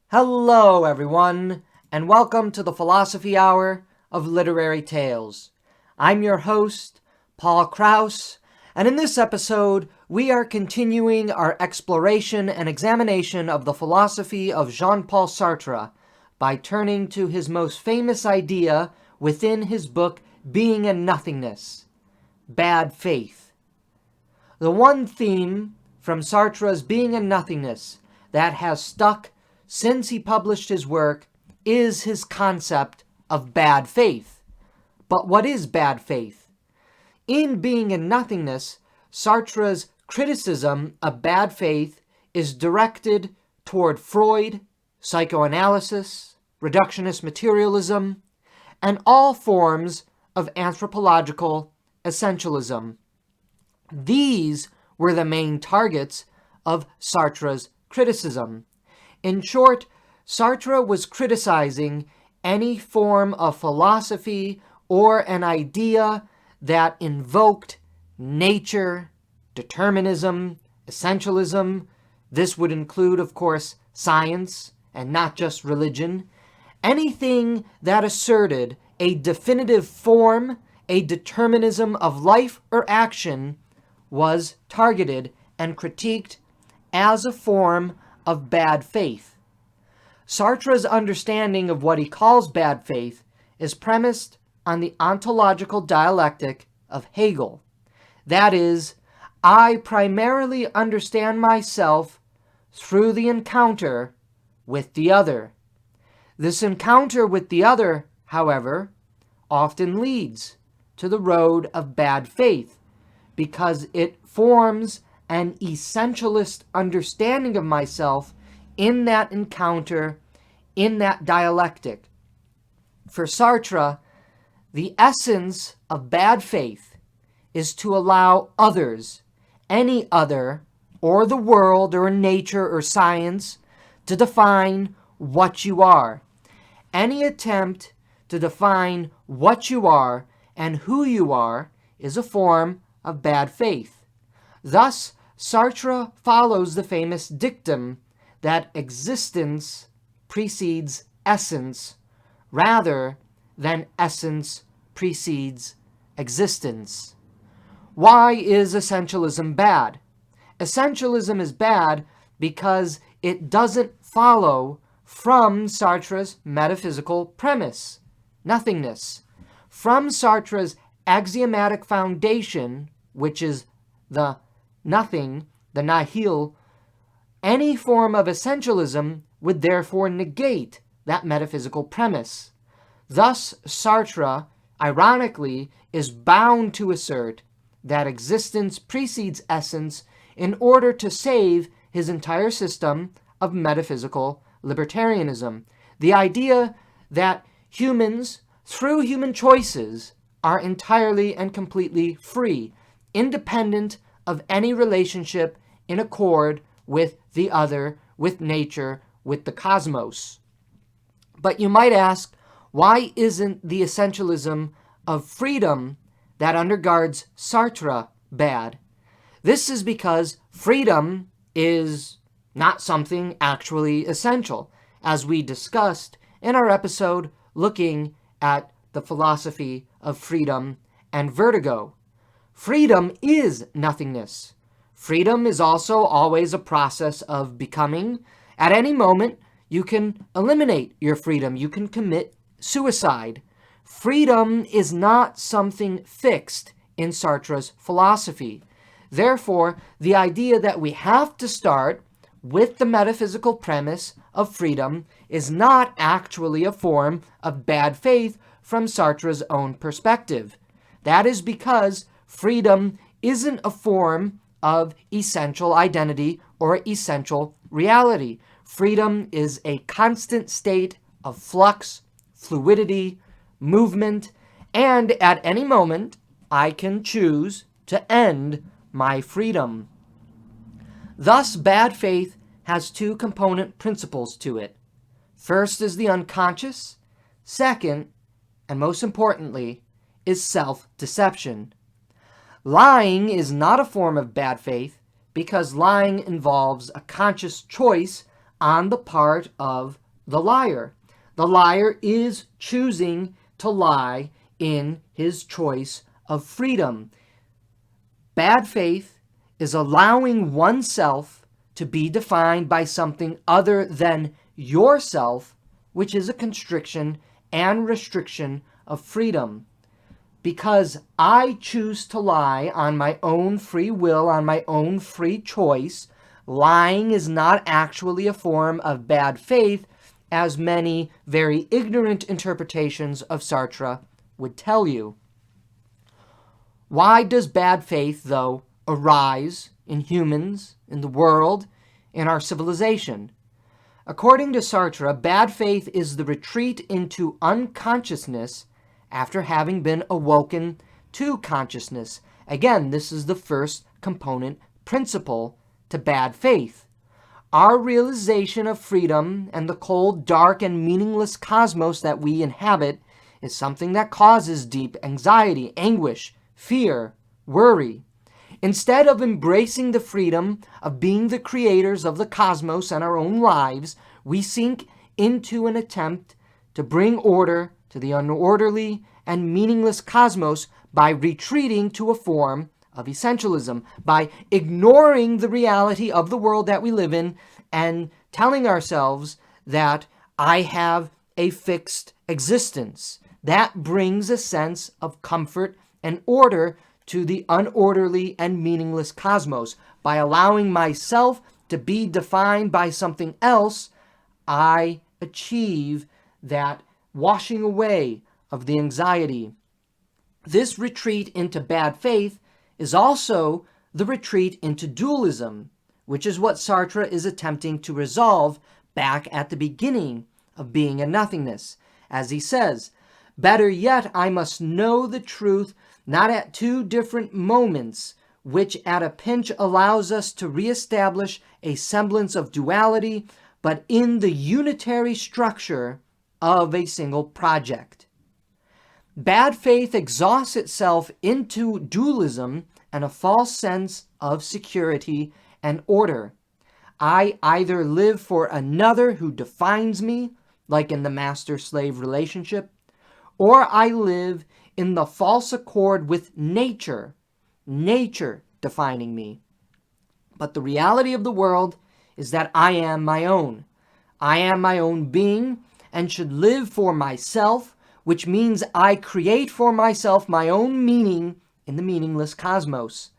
Hello, everyone, and welcome to the Philosophy Hour of Literary Tales. I'm your host, Paul Krause, and in this episode, we are continuing our exploration and examination of the philosophy of Jean-Paul Sartre by turning to his most famous idea within his book, Being and Nothingness, bad faith. The one theme from Sartre's Being and Nothingness that has stuck since he published his work is his concept of bad faith. But what is bad faith? In Being and Nothingness, Sartre's criticism of bad faith is directed toward Freud, psychoanalysis, reductionist materialism, and all forms of anthropological essentialism. These were the main targets of Sartre's criticism. In short, Sartre was criticizing any form of philosophy or an idea that invoked nature, determinism, essentialism. This would include, of course, science and not just religion. Anything that asserted a definitive form, a determinism of life or action, was targeted and critiqued as a form of bad faith. Sartre's understanding of what he calls bad faith is premised on the ontological dialectic of Hegel. That is, I primarily understand myself through the encounter with the other. This encounter with the other, however, often leads to the road of bad faith because it forms an essentialist understanding of myself in that encounter, in that dialectic. For Sartre, the essence of bad faith is to allow others, any other, or the world, or nature, or science, to define what you are. Any attempt to define what you are and who you are is a form of bad faith. Thus, Sartre follows the famous dictum that existence precedes essence rather than essence precedes existence. Why is essentialism bad? Essentialism is bad because it doesn't follow from Sartre's metaphysical premise, nothingness. From Sartre's axiomatic foundation, which is the nothing, the nihil, any form of essentialism would therefore negate that metaphysical premise. Thus, Sartre, ironically, is bound to assert that existence precedes essence in order to save his entire system of metaphysical libertarianism. The idea that humans, through human choices, are entirely and completely free, independent of any relationship in accord with the other, with nature, with the cosmos. But you might ask, why isn't the essentialism of freedom that undergirds Sartre bad? This is because freedom is not something actually essential, as we discussed in our episode looking at the philosophy of freedom and vertigo. Freedom is nothingness. Freedom is also always a process of becoming. At any moment, you can eliminate your freedom. You can commit suicide. Freedom is not something fixed in Sartre's philosophy. Therefore, the idea that we have to start with the metaphysical premise of freedom is not actually a form of bad faith from Sartre's own perspective. That is because freedom isn't a form of essential identity or essential reality. Freedom is a constant state of flux, fluidity, movement, and at any moment, I can choose to end my freedom. Thus, bad faith has two component principles to it. First is the unconscious. Second, and most importantly, is self-deception. Lying is not a form of bad faith because lying involves a conscious choice on the part of the liar. The liar is choosing to lie in his choice of freedom. Bad faith is allowing oneself to be defined by something other than yourself, which is a constriction and restriction of freedom. Because I choose to lie on my own free will, on my own free choice, lying is not actually a form of bad faith, as many very ignorant interpretations of Sartre would tell you. Why does bad faith, though, arise in humans, in the world, in our civilization? According to Sartre, bad faith is the retreat into unconsciousness after having been awoken to consciousness. Again, this is the first component principle to bad faith. Our realization of freedom and the cold, dark, and meaningless cosmos that we inhabit is something that causes deep anxiety, anguish, fear, worry. Instead of embracing the freedom of being the creators of the cosmos and our own lives, we sink into an attempt to bring order to the unorderly and meaningless cosmos by retreating to a form of essentialism, by ignoring the reality of the world that we live in and telling ourselves that I have a fixed existence. That brings a sense of comfort and order to the unorderly and meaningless cosmos. By allowing myself to be defined by something else, I achieve that washing away of the anxiety. This retreat into bad faith is also the retreat into dualism, which is what Sartre is attempting to resolve back at the beginning of Being and Nothingness. As he says, better yet, I must know the truth not at two different moments, which at a pinch allows us to reestablish a semblance of duality, but in the unitary structure of a single project. Bad faith exhausts itself into dualism and a false sense of security and order. I either live for another who defines me, like in the master-slave relationship, or I live in the false accord with nature defining me. But the reality of the world is that I am my own. I am my own being and should live for myself, which means I create for myself my own meaning in the meaningless cosmos.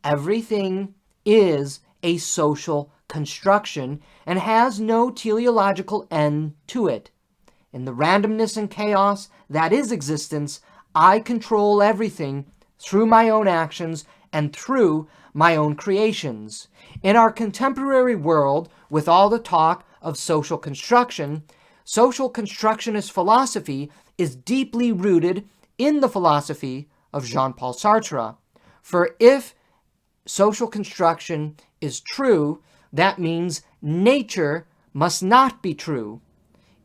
Everything is a social construction and has no teleological end to it. In the randomness and chaos that is existence, I control everything through my own actions and through my own creations. In our contemporary world, with all the talk of social constructionist philosophy is deeply rooted in the philosophy of Jean-Paul Sartre. For if social construction is true, that means nature must not be true.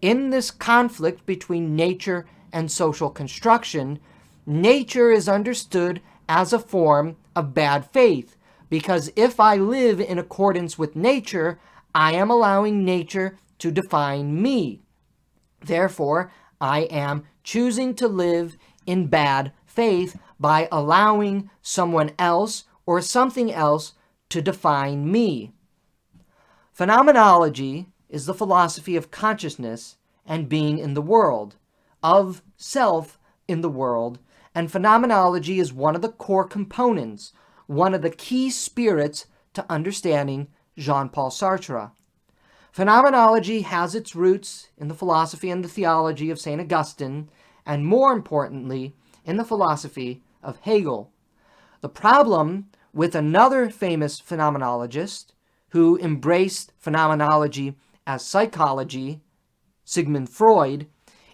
In this conflict between nature and social construction, nature is understood as a form of bad faith, because if I live in accordance with nature, I am allowing nature to define me. Therefore, I am choosing to live in bad faith by allowing someone else or something else to define me. Phenomenology is the philosophy of consciousness and being in the world, of self in the world, and phenomenology is one of the core components, one of the key spirits to understanding Jean-Paul Sartre. Phenomenology has its roots in the philosophy and the theology of St. Augustine, and more importantly, in the philosophy of Hegel. The problem with another famous phenomenologist who embraced phenomenology as psychology, Sigmund Freud,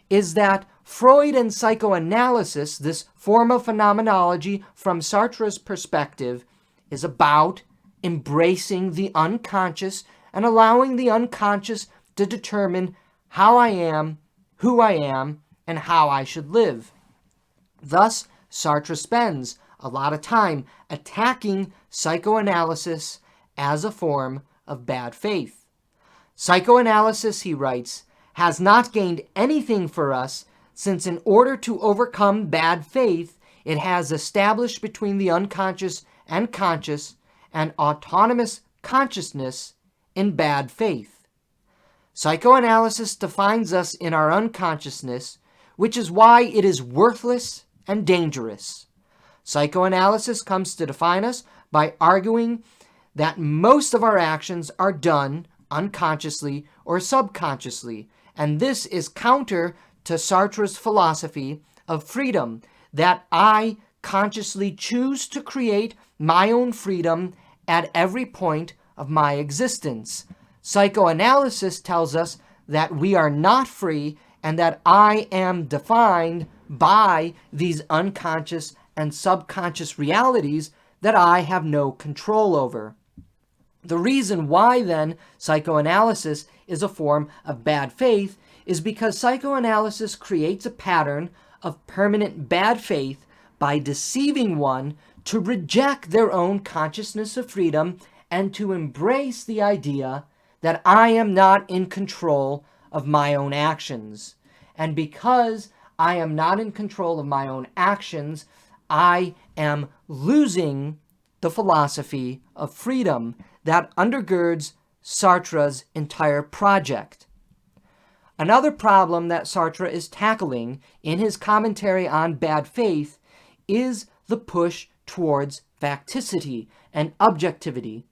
is that Freud and psychoanalysis, this form of phenomenology from Sartre's perspective, is about embracing the unconscious and allowing the unconscious to determine how I am, who I am, and how I should live. Thus, Sartre spends a lot of time attacking psychoanalysis as a form of bad faith. Psychoanalysis, he writes, has not gained anything for us, since in order to overcome bad faith, it has established between the unconscious and conscious an autonomous consciousness in bad faith. Psychoanalysis defines us in our unconsciousness, which is why it is worthless and dangerous. Psychoanalysis comes to define us by arguing that most of our actions are done unconsciously or subconsciously, and this is counter to Sartre's philosophy of freedom, that I consciously choose to create my own freedom at every point of my existence. Psychoanalysis tells us that we are not free and that I am defined by these unconscious and subconscious realities that I have no control over. The reason why, then, psychoanalysis is a form of bad faith is because psychoanalysis creates a pattern of permanent bad faith by deceiving one to reject their own consciousness of freedom and to embrace the idea that I am not in control of my own actions. And because I am not in control of my own actions, I am losing the philosophy of freedom that undergirds Sartre's entire project. Another problem that Sartre is tackling in his commentary on bad faith is the push towards facticity and objectivity.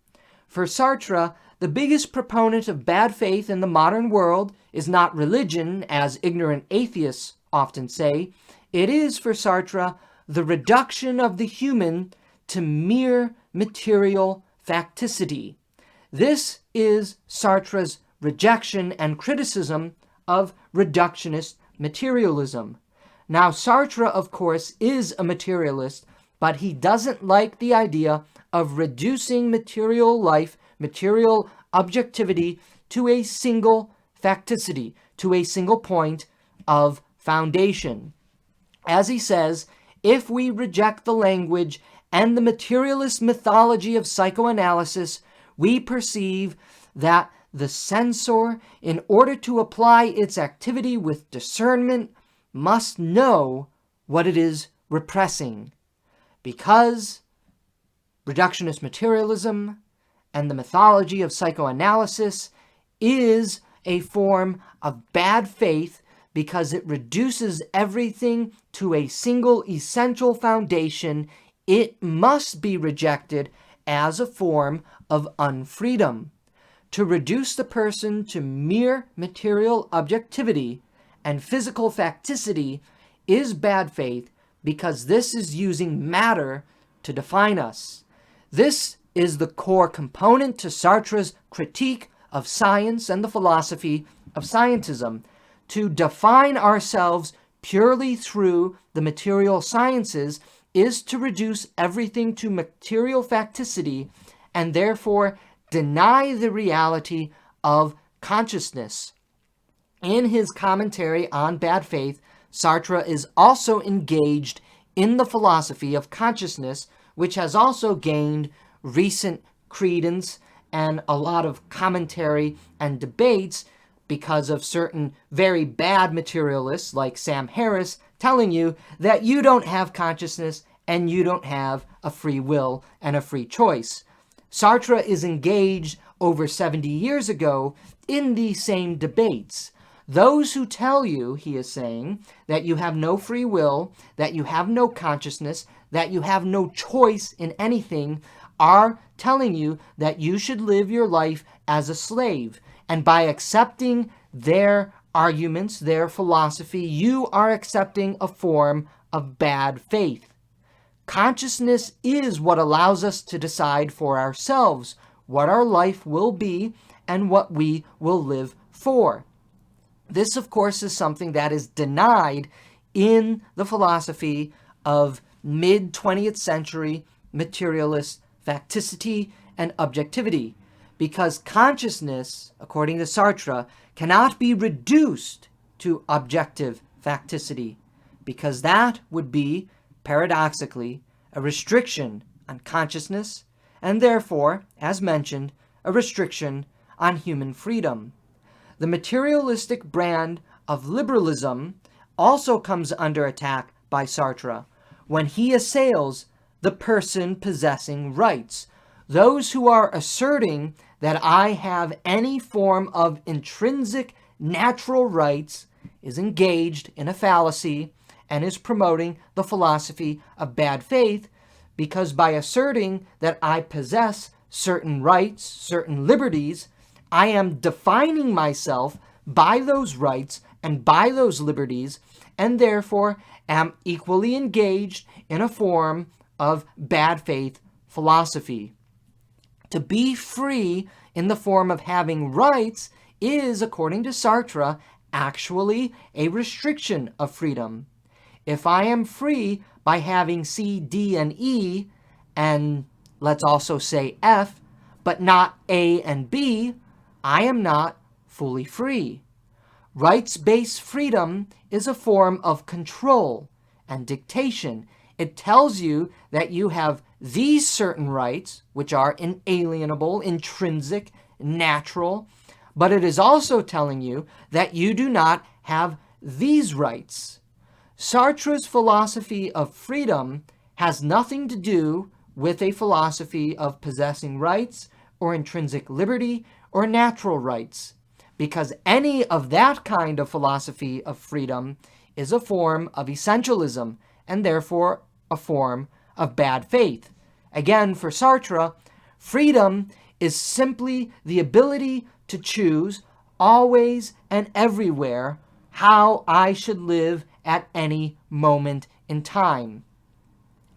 For Sartre, the biggest proponent of bad faith in the modern world is not religion, as ignorant atheists often say. It is, for Sartre, the reduction of the human to mere material facticity. This is Sartre's rejection and criticism of reductionist materialism. Now, Sartre, of course, is a materialist, but he doesn't like the idea of reducing material life, material objectivity, to a single facticity, to a single point of foundation. As he says, if we reject the language and the materialist mythology of psychoanalysis, we perceive that the censor, in order to apply its activity with discernment, must know what it is repressing. Because reductionist materialism and the mythology of psychoanalysis is a form of bad faith, because it reduces everything to a single essential foundation, it must be rejected as a form of unfreedom. To reduce the person to mere material objectivity and physical facticity is bad faith, because this is using matter to define us. This is the core component to Sartre's critique of science and the philosophy of scientism. To define ourselves purely through the material sciences is to reduce everything to material facticity and therefore deny the reality of consciousness. In his commentary on bad faith, Sartre is also engaged in the philosophy of consciousness, which has also gained recent credence and a lot of commentary and debates because of certain very bad materialists like Sam Harris telling you that you don't have consciousness and you don't have a free will and a free choice. Sartre is engaged over 70 years ago in these same debates. Those who tell you, he is saying, that you have no free will, that you have no consciousness, that you have no choice in anything, are telling you that you should live your life as a slave. And by accepting their arguments, their philosophy, you are accepting a form of bad faith. Consciousness is what allows us to decide for ourselves what our life will be and what we will live for. This, of course, is something that is denied in the philosophy of mid-20th century materialist facticity and objectivity, because consciousness, according to Sartre, cannot be reduced to objective facticity, because that would be, paradoxically, a restriction on consciousness, and therefore, as mentioned, a restriction on human freedom. the materialistic brand of liberalism also comes under attack by Sartre when he assails the person possessing rights. Those who are asserting that I have any form of intrinsic natural rights is engaged in a fallacy and is promoting the philosophy of bad faith, because by asserting that I possess certain rights, certain liberties, I am defining myself by those rights and by those liberties, and therefore am equally engaged in a form of bad faith philosophy. To be free in the form of having rights is, according to Sartre, actually a restriction of freedom. If I am free by having C, D, and E, and let's also say F, but not A and B, I am not fully free. Rights-based freedom is a form of control and dictation. It tells you that you have these certain rights, which are inalienable, intrinsic, natural, but it is also telling you that you do not have these rights. Sartre's philosophy of freedom has nothing to do with a philosophy of possessing rights or intrinsic liberty or natural rights, because any of that kind of philosophy of freedom is a form of essentialism and therefore a form of bad faith. Again, for Sartre, freedom is simply the ability to choose always and everywhere how I should live at any moment in time.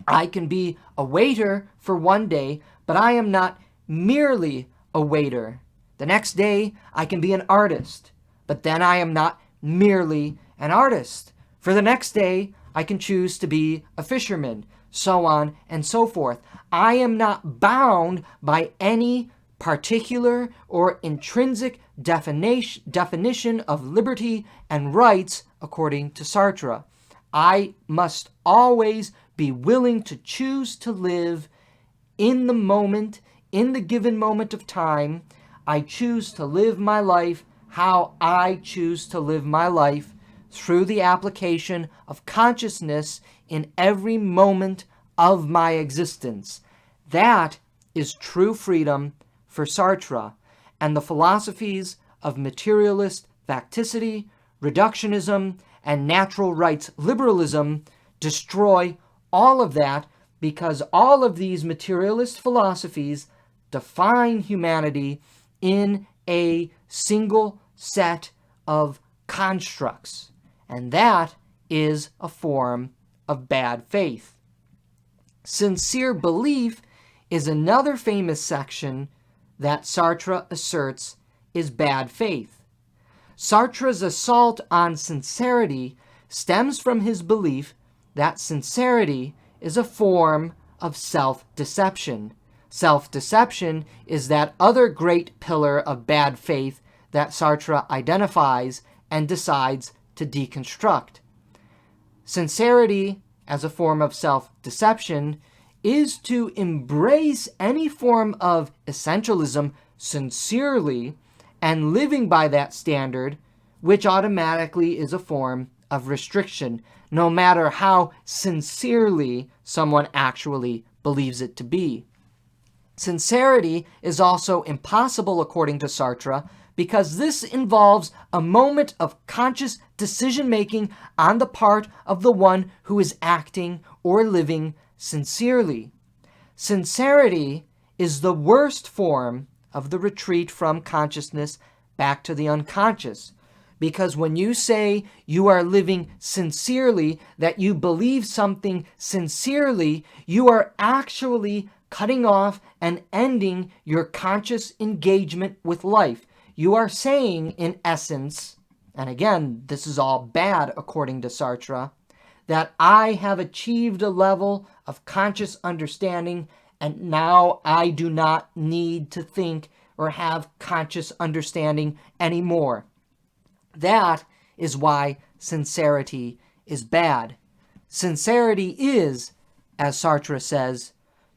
I can be a waiter for one day, but I am not merely a waiter. The next day, I can be an artist, but then I am not merely an artist. For the next day, I can choose to be a fisherman, so on and so forth. I am not bound by any particular or intrinsic definition of liberty and rights according to Sartre. I must always be willing to choose to live in the moment, in the given moment of time. I choose to live my life how I choose to live my life through the application of consciousness in every moment of my existence. That is true freedom for Sartre, and the philosophies of materialist facticity, reductionism, and natural rights liberalism destroy all of that, because all of these materialist philosophies define humanity in a single set of constructs, and that is a form of bad faith. Sincere belief is another famous section that Sartre asserts is bad faith. Sartre's assault on sincerity stems from his belief that sincerity is a form of self-deception. Self-deception is that other great pillar of bad faith that Sartre identifies and decides to deconstruct. Sincerity, as a form of self-deception, is to embrace any form of essentialism sincerely and living by that standard, which automatically is a form of restriction, no matter how sincerely someone actually believes it to be. Sincerity is also impossible according to Sartre, because this involves a moment of conscious decision-making on the part of the one who is acting or living sincerely. Sincerity is the worst form of the retreat from consciousness back to the unconscious, because when you say you are living sincerely, that you believe something sincerely, you are actually cutting off and ending your conscious engagement with life. You are saying, in essence, and again, this is all bad according to Sartre, that I have achieved a level of conscious understanding and now I do not need to think or have conscious understanding anymore. That is why sincerity is bad. Sincerity is, as Sartre says,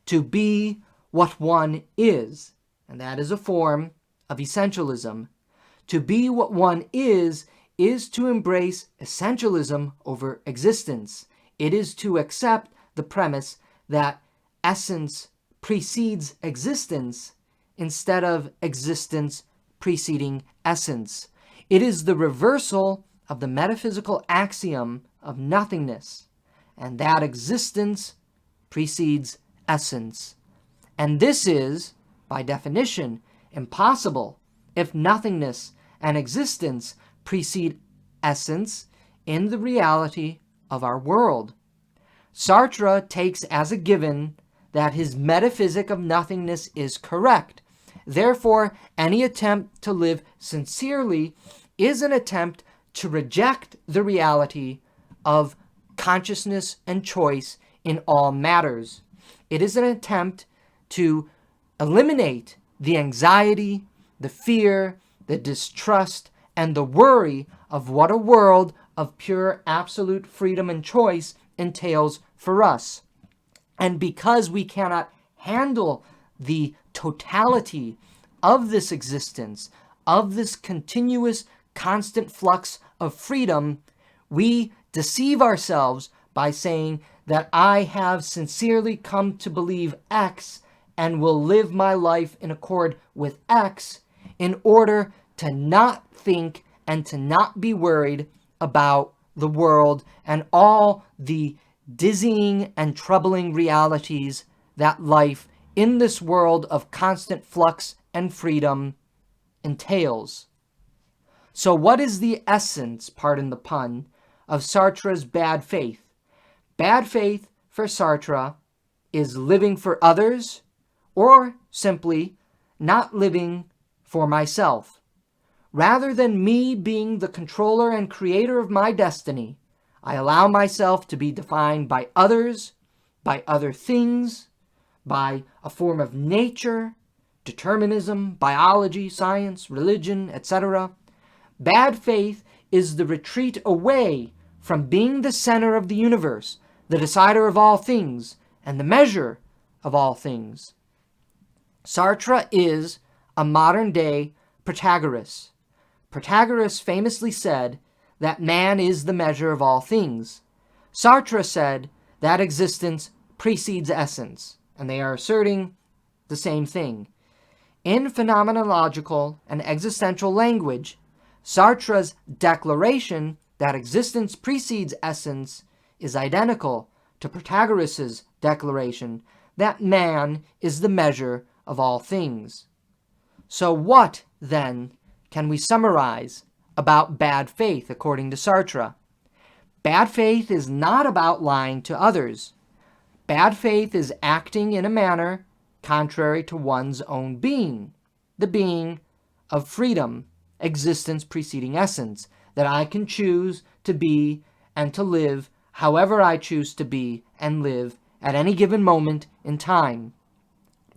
to be what one is, and that is a form of essentialism. To be what one is to embrace essentialism over existence. It is to accept the premise that essence precedes existence instead of existence preceding essence. It is the reversal of the metaphysical axiom of nothingness, and that existence precedes essence. And this is, by definition, impossible if nothingness and existence precede essence in the reality of our world. Sartre takes as a given that his metaphysic of nothingness is correct. Therefore, any attempt to live sincerely is an attempt to reject the reality of consciousness and choice in all matters. It is an attempt to eliminate the anxiety, the fear, the distrust, and the worry of what a world of pure absolute freedom and choice entails for us. And because we cannot handle the totality of this existence, of this continuous, constant flux of freedom, we deceive ourselves by saying that I have sincerely come to believe X and will live my life in accord with X in order to not think and to not be worried about the world and all the dizzying and troubling realities that life in this world of constant flux and freedom entails. So what is the essence, pardon the pun, of Sartre's bad faith? Bad faith for Sartre is living for others, or simply not living for myself. Rather than me being the controller and creator of my destiny, I allow myself to be defined by others, by other things, by a form of nature, determinism, biology, science, religion, etc. Bad faith is the retreat away from being the center of the universe, the decider of all things, and the measure of all things. Sartre is a modern-day Protagoras. Protagoras famously said that man is the measure of all things. Sartre said that existence precedes essence, and they are asserting the same thing. In phenomenological and existential language, Sartre's declaration that existence precedes essence is identical to Protagoras' declaration that man is the measure of all things. So what, then, can we summarize about bad faith according to Sartre? Bad faith is not about lying to others. Bad faith is acting in a manner contrary to one's own being, the being of freedom, existence preceding essence, that I can choose to be and to live however I choose to be and live at any given moment in time.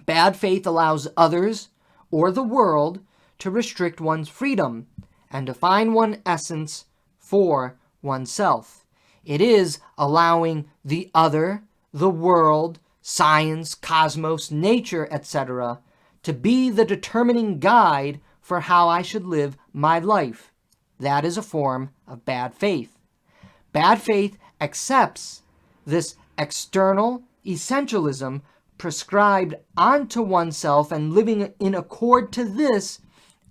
Bad faith allows others or the world to restrict one's freedom and define one's essence for oneself. It is allowing the other, the world, science, cosmos, nature, etc., to be the determining guide for how I should live my life. That is a form of bad faith. Bad faith accepts this external essentialism prescribed onto oneself and living in accord to this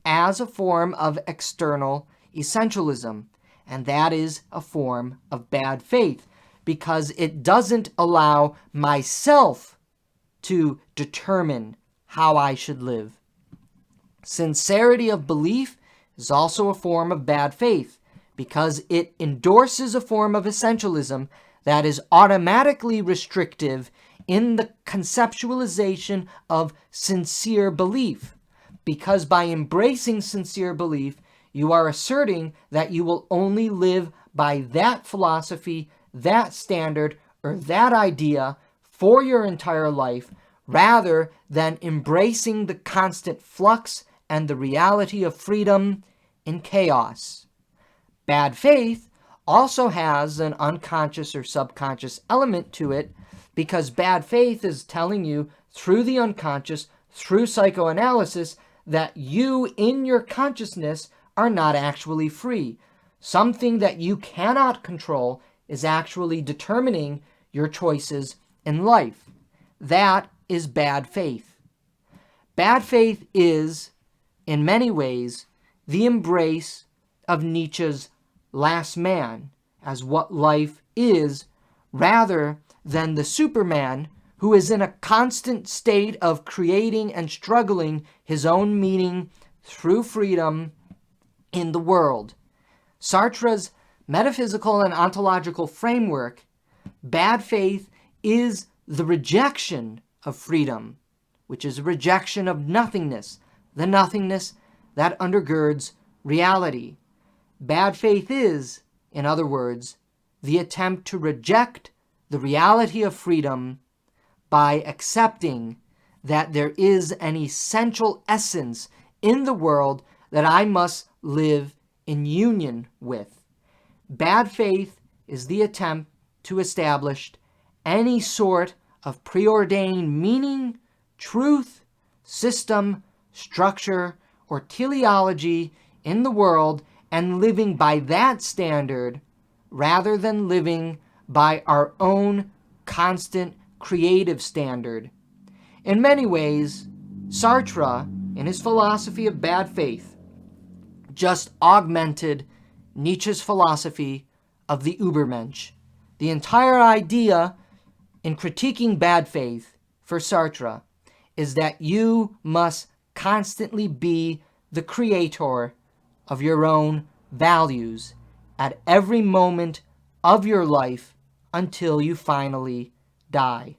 as a form of external essentialism. And that is a form of bad faith because it doesn't allow myself to determine how I should live. Sincerity of belief is also a form of bad faith because it endorses a form of essentialism that is automatically restrictive in the conceptualization of sincere belief. Because by embracing sincere belief, you are asserting that you will only live by that philosophy, that standard, or that idea for your entire life, rather than embracing the constant flux and the reality of freedom in chaos. Bad faith also has an unconscious or subconscious element to it because bad faith is telling you through the unconscious, through psychoanalysis, that you in your consciousness are not actually free. Something that you cannot control is actually determining your choices in life. That is bad faith. Bad faith is, in many ways, the embrace of Nietzsche's last man as what life is, rather than the Superman who is in a constant state of creating and struggling his own meaning through freedom in the world. Sartre's metaphysical and ontological framework, bad faith is the rejection of freedom, which is a rejection of nothingness, the nothingness that undergirds reality. Bad faith is, in other words, the attempt to reject the reality of freedom by accepting that there is an essential essence in the world that I must live in union with. Bad faith is the attempt to establish any sort of preordained meaning, truth, system, structure, or teleology in the world and living by that standard rather than living by our own constant creative standard. In many ways, Sartre, in his philosophy of bad faith, just augmented Nietzsche's philosophy of the Übermensch. The entire idea in critiquing bad faith for Sartre is that you must constantly be the creator of your own values at every moment of your life until you finally die.